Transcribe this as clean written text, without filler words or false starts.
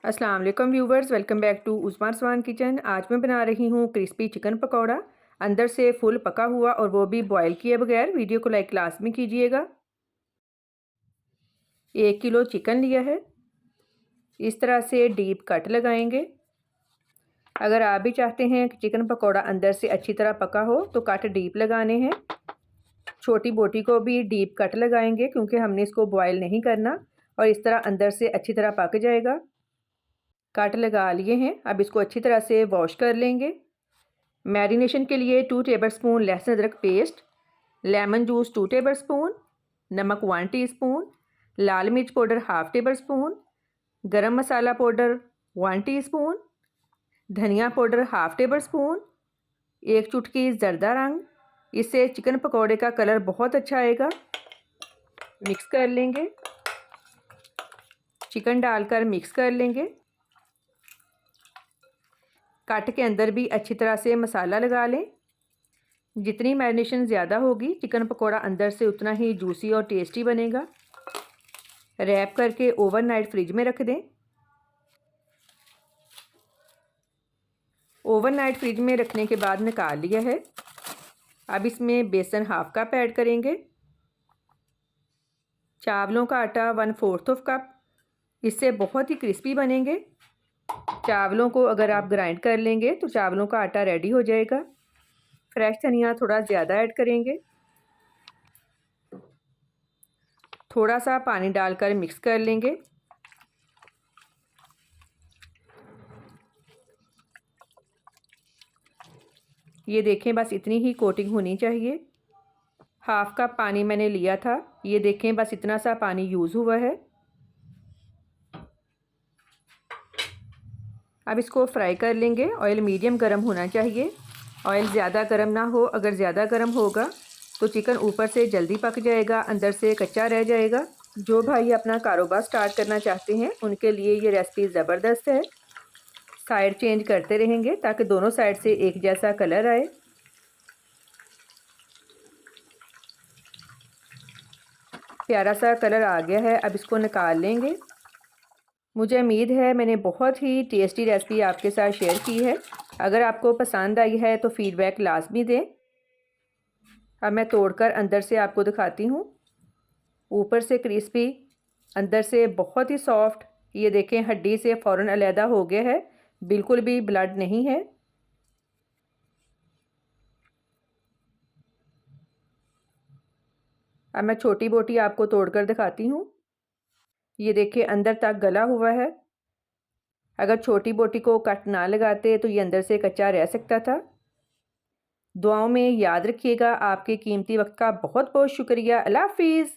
अस्सलाम वालेकुम viewers, welcome back to Usman Swan kitchen. आज मैं बना रही हूँ क्रिस्पी चिकन पकौड़ा, अंदर से फुल पका हुआ और वो भी बॉयल किए बगैर। वीडियो को लाइक लाजमी कीजिएगा। 1 किलो चिकन लिया है, इस तरह से डीप कट लगाएंगे। अगर आप भी चाहते हैं कि चिकन पकौड़ा अंदर से अच्छी तरह पका हो तो कट डीप लगाने हैं। छोटी बोटी को भी डीप कट लगाएंगे क्योंकि हमने इसको बॉयल नहीं करना और इस तरह अंदर से अच्छी तरह पक जाएगा। कट लगा लिए हैं, अब इसको अच्छी तरह से वॉश कर लेंगे। मैरिनेशन के लिए 2 टेबलस्पून लहसुन अदरक पेस्ट, लेमन जूस 2 टेबलस्पून, नमक 1 टीस्पून, लाल मिर्च पाउडर हाफ टेबल स्पून, गरम मसाला पाउडर 1 टीस्पून, धनिया पाउडर हाफ टेबल स्पून, 1 चुटकी ज़र्दा रंग। इससे चिकन पकौड़े का कलर बहुत अच्छा आएगा। मिक्स कर लेंगे, चिकन डालकर मिक्स कर लेंगे। कट के अंदर भी अच्छी तरह से मसाला लगा लें। जितनी मैरिनेशन ज़्यादा होगी चिकन पकौड़ा अंदर से उतना ही जूसी और टेस्टी बनेगा। रैप करके ओवरनाइट फ्रिज में रख दें। ओवरनाइट फ्रिज में रखने के बाद निकाल लिया है। अब इसमें बेसन हाफ कप ऐड करेंगे, चावलों का आटा 1/4 कप। इससे बहुत ही क्रिस्पी बनेंगे। चावलों को अगर आप ग्राइंड कर लेंगे तो चावलों का आटा रेडी हो जाएगा। फ्रेश धनिया थोड़ा ज़्यादा ऐड करेंगे। थोड़ा सा पानी डालकर मिक्स कर लेंगे। ये देखें, बस इतनी ही कोटिंग होनी चाहिए। हाफ कप पानी मैंने लिया था, ये देखें बस इतना सा पानी यूज़ हुआ है। अब इसको फ्राई कर लेंगे। ऑयल मीडियम गर्म होना चाहिए, ऑयल ज़्यादा गर्म ना हो। अगर ज़्यादा गर्म होगा तो चिकन ऊपर से जल्दी पक जाएगा, अंदर से कच्चा रह जाएगा। जो भाई अपना कारोबार स्टार्ट करना चाहते हैं उनके लिए ये रेसिपी ज़बरदस्त है। साइड चेंज करते रहेंगे ताकि दोनों साइड से एक जैसा कलर आए। प्यारा सा कलर आ गया है, अब इसको निकाल लेंगे। मुझे उम्मीद है मैंने बहुत ही टेस्टी रेसिपी आपके साथ शेयर की है। अगर आपको पसंद आई है तो फीडबैक लाजमी दें। अब मैं तोड़कर अंदर से आपको दिखाती हूँ। ऊपर से क्रिस्पी, अंदर से बहुत ही सॉफ्ट। ये देखें, हड्डी से फ़ौरन अलहदा हो गया है, बिल्कुल भी ब्लड नहीं है। अब मैं छोटी बोटी आपको तोड़कर दिखाती हूँ। ये देखिए, अंदर तक गला हुआ है। अगर छोटी बोटी को कट ना लगाते तो ये अंदर से कच्चा रह सकता था। दुआओं में याद रखिएगा। आपके कीमती वक्त का बहुत बहुत शुक्रिया। अल्लाह हाफिज़।